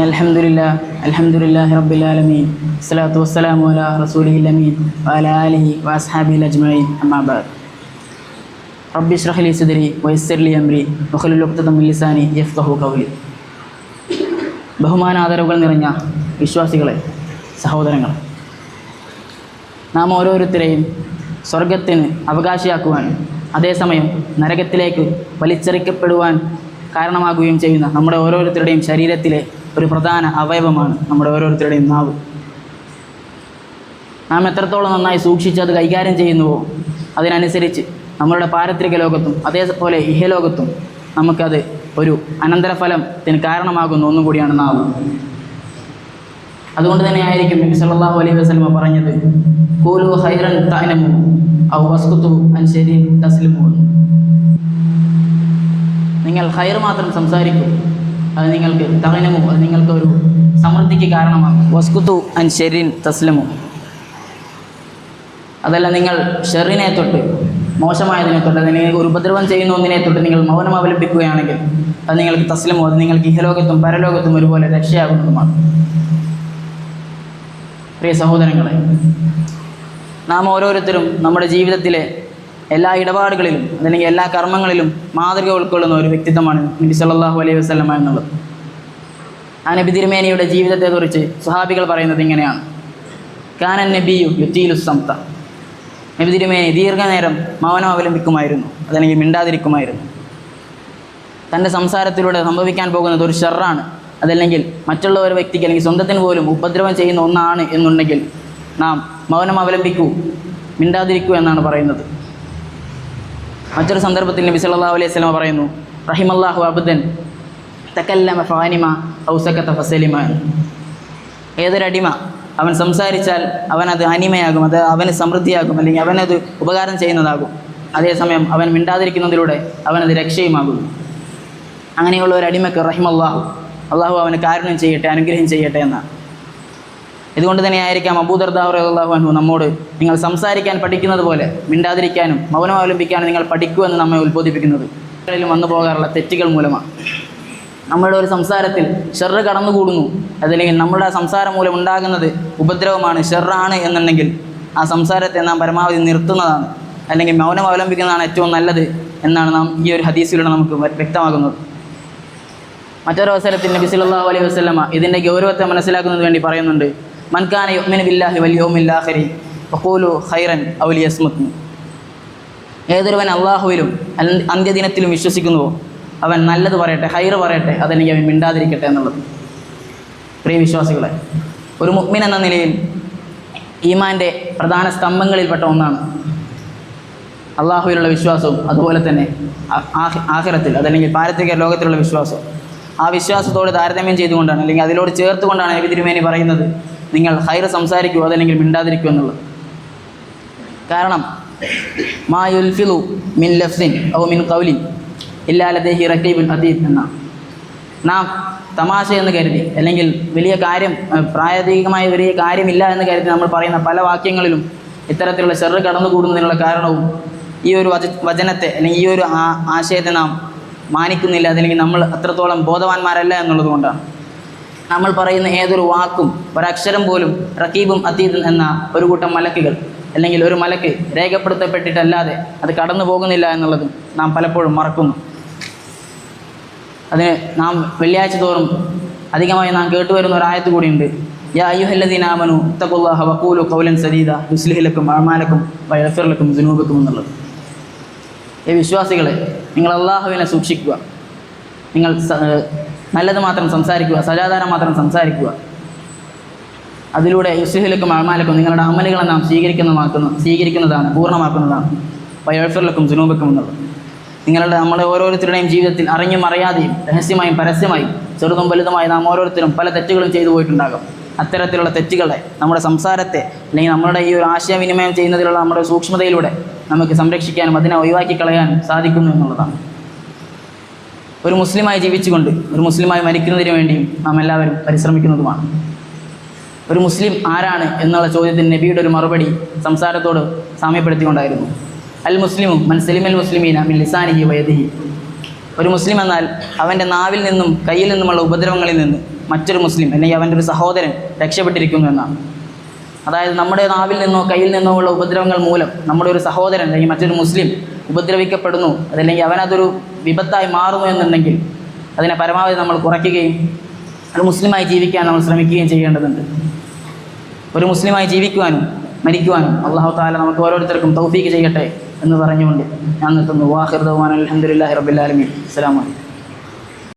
അൽഹംദുലില്ലാഹി റബ്ബിൽ ആലമീൻ വസ്സലാത്തു വസ്സലാമു അലാ റസൂലിഹിൽ അമീൻ വഅലാ ആലിഹി വഅസ്ഹാബിഹിൽ അജ്മഈൻ അമ്മാ ബഅദ്. റബ്ബി ഇശ്റഹ് ലി സദ്രി വയസ്സിർ ലി അംരി വഹ്ലുൽ ഉഖ്ദതം മിൻ ലിസാനി യഫ്ഖഹു ഖൗലി. ബഹുമാനാദരവുകൾ നിറഞ്ഞ വിശ്വാസികളെ, സഹോദരങ്ങളെ, നാം ഓരോരുത്തരെയും സ്വർഗത്തിന് അവകാശിയാക്കുവാൻ അതേസമയം നരകത്തിലേക്ക് വലിച്ചെറിക്കപ്പെടുവാൻ കാരണമാകുകയും ചെയ്യുന്ന നമ്മുടെ ഓരോരുത്തരുടെയും ശരീരത്തിലെ ഒരു പ്രധാന അവയവമാണ് നമ്മുടെ ഓരോരുത്തരുടെയും നാവ്. നാം എത്രത്തോളം നന്നായി സൂക്ഷിച്ച് അത് കൈകാര്യം ചെയ്യുന്നുവോ അതിനനുസരിച്ച് നമ്മളുടെ പാരത്രിക ലോകത്തും അതേപോലെ ഇഹലോകത്തും നമുക്കത് ഒരു അനന്തരഫലത്തിന് കാരണമാകുന്ന ഒന്നും കൂടിയാണ് നാവ്. അതുകൊണ്ട് തന്നെ ആയിരിക്കും നബി സല്ലല്ലാഹു അലൈഹി വസല്ലം പറഞ്ഞത്, ഖൂലു ഖൈറൻ തഅനമു ഔ വസ്കുതു അൻ ശരീൻ തസ്ലിമു. നിങ്ങൾ ഖൈർ മാത്രം സംസാരിക്കൂ, അത് നിങ്ങൾക്ക് തഅനമു, അത് നിങ്ങൾക്ക് ഒരു സമൃദ്ധിക്ക് കാരണമാകും. വസ്കുതു അൻ ശരീൻ തസ്ലിമു, അതല്ല നിങ്ങൾ ഷെറിനെ തൊട്ട്, മോശമായതിനെ തൊട്ട്, അതിനെ ഒരു ഉപദ്രവം ചെയ്യുന്ന ഒന്നിനെ തൊട്ട് നിങ്ങൾ മൗനം അവലംബിക്കുകയാണെങ്കിൽ അത് നിങ്ങൾക്ക് തസ്ലിമു, അത് നിങ്ങൾക്ക് ഇഹലോകത്തും പരലോകത്തും ഒരുപോലെ രക്ഷയാകുന്നതുമാണ്. പ്രിയ സഹോദരങ്ങളെ, നാം ഓരോരുത്തരും നമ്മുടെ ജീവിതത്തിലെ എല്ലാ ഇടപാടുകളിലും അല്ലെങ്കിൽ എല്ലാ കർമ്മങ്ങളിലും മാതൃക ഉൾക്കൊള്ളുന്ന ഒരു വ്യക്തിത്വമാണ് നബി സല്ലല്ലാഹു അലൈഹി വസല്ലം എന്നുള്ളത്. ആ നബി തിരുമേനിയുടെ ജീവിതത്തെക്കുറിച്ച് സ്വഹാബികൾ പറയുന്നത് ഇങ്ങനെയാണ്: കാനൻ നബിയു യുതീലു സംത. നബി തിരുമേനി ദീർഘനേരം മൗനം അവലംബിക്കുമായിരുന്നു, അതല്ലെങ്കിൽ മിണ്ടാതിരിക്കുമായിരുന്നു. തൻ്റെ സംസാരത്തിലൂടെ സംഭവിക്കാൻ പോകുന്നത് ഒരു ഷർറാണ്, അതല്ലെങ്കിൽ മറ്റുള്ള ഒരു വ്യക്തിക്ക് അല്ലെങ്കിൽ സ്വന്തത്തിന് പോലും ഉപദ്രവം ചെയ്യുന്ന ഒന്നാണ് എന്നുണ്ടെങ്കിൽ നാം മൗനം അവലംബിക്കൂ, മിണ്ടാതിരിക്കൂ എന്നാണ് പറയുന്നത്. മറ്റൊരു സന്ദർഭത്തിൽ നബി സല്ലല്ലാഹു അലൈഹി വസല്ലം പറയുന്നു, റഹിമല്ലാഹു അബ്ദൻ തകല്ലമ ഫഅനിമ ഔ സകത ഫസലിമ. ഏതൊരടിമ അവൻ സംസാരിച്ചാൽ അവനത് അനിമയാകും, അത് അവന് സമൃദ്ധിയാകും, അല്ലെങ്കിൽ അവനത് ഉപകാരം ചെയ്യുന്നതാകും. അതേസമയം അവൻ മിണ്ടാതിരിക്കുന്നതിലൂടെ അവനത് രക്ഷയുമാകുന്നു. അങ്ങനെയുള്ള ഒരു അടിമക്ക് റഹിമല്ലാഹു, അള്ളാഹു അവന് കാരുണ്യം ചെയ്യട്ടെ, അനുഗ്രഹം ചെയ്യട്ടെ എന്നാണ്. ഇതുകൊണ്ട് തന്നെ ആയിരിക്കാം അബൂ ദർദാ റളിയല്ലാഹു അൻഹു നമ്മോട്, നിങ്ങൾ സംസാരിക്കാൻ പഠിക്കുന്നത് പോലെ മിണ്ടാതിരിക്കാനും മൗനം അവലംബിക്കാനും നിങ്ങൾ പഠിക്കൂ എന്ന് നമ്മെ ഉത്ബോധിപ്പിക്കുന്നത് വന്നു പോകാറുള്ള തെറ്റുകൾ മൂലമാണ്. നമ്മളുടെ ഒരു സംസാരത്തിൽ ഷർറ് കടന്നുകൂടുന്നു, അതല്ലെങ്കിൽ നമ്മുടെ സംസാരം മൂലം ഉണ്ടാകുന്നത് ഉപദ്രവമാണ്, ഷർറാണ് എന്നുണ്ടെങ്കിൽ ആ സംസാരത്തെ നാം പരമാവധി നിർത്തുന്നതാണ്, അല്ലെങ്കിൽ മൗനം അവലംബിക്കുന്നതാണ് ഏറ്റവും നല്ലത് എന്നാണ് നാം ഈ ഒരു ഹദീസിലൂടെ നമുക്ക് വ്യക്തമാകുന്നത്. മറ്റൊരവസരത്തിൽ നബി സല്ലല്ലാഹു അലൈഹി വസല്ലമ ഇതിൻ്റെ ഗൗരവത്തെ മനസ്സിലാക്കുന്നതിന് വേണ്ടി പറയുന്നുണ്ട്, മൻ കാന യുഅ്മിനു ബില്ലാഹി വൽ യൗമിൽ ആഖിരി ഫഖൂലു ഖൈറൻ ഔ ലിയസ്മുത്. ഏതൊരുവൻ അള്ളാഹുവിലും അന്ത്യദിനത്തിലും വിശ്വസിക്കുന്നുവോ അവൻ നല്ലത് പറയട്ടെ, ഖൈർ പറയട്ടെ, അതല്ലെങ്കിൽ അവൻ മിണ്ടാതിരിക്കട്ടെ എന്നുള്ളത്. പ്രിയ വിശ്വാസികളെ, ഒരു മുഅ്മിൻ എന്ന നിലയിൽ ഈമാൻ്റെ പ്രധാന സ്തംഭങ്ങളിൽപ്പെട്ട ഒന്നാണ് അള്ളാഹുവിലുള്ള വിശ്വാസവും അതുപോലെ തന്നെ ആഖിറത്തിൽ അതല്ലെങ്കിൽ പാരത്രിക ലോകത്തിലുള്ള വിശ്വാസവും. ആ വിശ്വാസത്തോട് താരതമ്യം ചെയ്തുകൊണ്ടാണ്, അല്ലെങ്കിൽ അതിലോട് ചേർത്തുകൊണ്ടാണ് നബി തിരുമേനി പറയുന്നത്, നിങ്ങൾ ഖൈർ സംസാരിക്കൂ, അതല്ലെങ്കിൽ മിണ്ടാതിരിക്കൂ എന്നുള്ളത്. കാരണം മാ യുൽഫിദു മിൻ ലഫ്സിൻ ഔ മിൻ ഖൗലിൻ ഇല്ലാ ലദൈഹി റഖീബുൻ അതീദ് എന്ന. നാം തമാശ എന്ന് കരുതി, അല്ലെങ്കിൽ വലിയ കാര്യം, പ്രായോഗികമായ വലിയ കാര്യമില്ല എന്ന് കരുതി നമ്മൾ പറയുന്ന പല വാക്യങ്ങളിലും ഇത്തരത്തിലുള്ള ഷർറ് കടന്നുകൂടുന്നതിനുള്ള കാരണവും ഈ ഒരു വചനത്തെ അല്ലെങ്കിൽ ഈ ഒരു ആശയത്തെ നാം മാനിക്കുന്നില്ല, അതല്ലെങ്കിൽ നമ്മൾ അത്രത്തോളം ബോധവാന്മാരല്ല എന്നുള്ളത് കൊണ്ടാണ്. നമ്മൾ പറയുന്ന ഏതൊരു വാക്കും, ഒരക്ഷരം പോലും റഖീബും അതീദും എന്ന ഒരു കൂട്ടം മലക്കുകൾ അല്ലെങ്കിൽ ഒരു മലക്ക് രേഖപ്പെടുത്തപ്പെട്ടിട്ടല്ലാതെ അത് കടന്നു പോകുന്നില്ല എന്നുള്ളതും നാം പലപ്പോഴും മറക്കുന്നു. അതിന് നാം വെള്ളിയാഴ്ച തോറും അധികമായി നാം കേട്ടുവരുന്ന ഒരു ആയത്ത് കൂടിയുണ്ട്, യാ അയ്യുഹല്ലദീന ആമനൂ ഇത്തഖുല്ലാഹ വഖൂലു ഖൗലൻ സദീദ യുസ്ലിഹ് ലക്കും അഅമാലക്കും വയഗ്ഫിർ ലക്കും ദുനൂബക്കും എന്നുള്ളത്. ഈ വിശ്വാസികളെ, നിങ്ങൾ അള്ളാഹുവിനെ സൂക്ഷിക്കുക, നിങ്ങൾ നല്ലത് മാത്രം സംസാരിക്കുക, സദാചാരം മാത്രം സംസാരിക്കുക. അതിലൂടെ യുസ്ലിഹ് ലക്കും അഅമാലക്കും, നിങ്ങളുടെ അമലുകളെ നാം സ്വീകരിക്കുന്നതാണ്, പൂർണ്ണമാക്കുന്നതാണ്. വയഗ്ഫിർ ലക്കും ദുനൂബക്കും എന്നുള്ളത്. നമ്മുടെ ഓരോരുത്തരുടെയും ജീവിതത്തിൽ അറിഞ്ഞും അറിയാതെയും രഹസ്യമായും പരസ്യമായും ചെറുതും വലുതുമായി നാം ഓരോരുത്തരും പല തെറ്റുകളും ചെയ്തു പോയിട്ടുണ്ടാകും. അത്തരത്തിലുള്ള തെറ്റുകളെ, നമ്മുടെ സംസാരത്തെ, അല്ലെങ്കിൽ നമ്മുടെ ഈ ഒരു ആശയവിനിമയം ചെയ്യുന്നതിലുള്ള നമ്മുടെ സൂക്ഷ്മതയിലൂടെ നമുക്ക് സംരക്ഷിക്കാനും അതിനെ ഒഴിവാക്കി കളയാനും സാധിക്കുന്നു എന്നുള്ളതാണ്. ഒരു മുസ്ലിമായി ജീവിച്ചുകൊണ്ട് ഒരു മുസ്ലിമായി മരിക്കുന്നതിന് വേണ്ടിയും നാം എല്ലാവരും പരിശ്രമിക്കുന്നതുമാണ്. ഒരു മുസ്ലിം ആരാണ് എന്നുള്ള ചോദ്യത്തിന് നബിയുടെ ഒരു മറുപടി സംസാരത്തോട് സാമ്യപ്പെടുത്തിക്കൊണ്ടായിരുന്നു. അൽ മുസ്ലിമു മൻ സലിമൽ മുസ്ലിമീന മിൻ ലിസാനിഹി വയദിഹി. ഒരു മുസ്ലിം എന്നാൽ അവൻ്റെ നാവിൽ നിന്നും കയ്യിൽ നിന്നുമുള്ള ഉപദ്രവങ്ങളിൽ നിന്ന് മറ്റൊരു മുസ്ലിം അല്ലെങ്കിൽ അവൻ്റെ ഒരു സഹോദരൻ രക്ഷപ്പെട്ടിരിക്കുന്നു എന്നാണ്. അതായത് നമ്മുടെ നാവിൽ നിന്നോ കയ്യിൽ നിന്നോ ഉള്ള ഉപദ്രവങ്ങൾ മൂലം നമ്മുടെ ഒരു സഹോദരൻ അല്ലെങ്കിൽ മറ്റൊരു മുസ്ലിം ഉപദ്രവിക്കപ്പെടുന്നു, അതല്ലെങ്കിൽ അവനതൊരു വിപത്തായി മാറുന്നു എന്നുണ്ടെങ്കിൽ അതിനെ പരമാവധി നമ്മൾ കുറയ്ക്കുകയും ഒരു മുസ്ലിമായി ജീവിക്കാൻ നമ്മൾ ശ്രമിക്കുകയും ചെയ്യേണ്ടതുണ്ട്. ഒരു മുസ്ലിമായി ജീവിക്കുവാനും മരിക്കുവാനും അല്ലാഹു തആല നമുക്ക് ഓരോരുത്തർക്കും തൗഫീഖ് ചെയ്യട്ടെ എന്ന് പറഞ്ഞുകൊണ്ട് ഞാൻ നിർത്തുന്നു. വാഖിറു ദഅ്വാനാ അൽഹംദുലില്ലാഹി റബ്ബിൽ ആലമീൻ. അസ്സലാമു അലൈക്കും.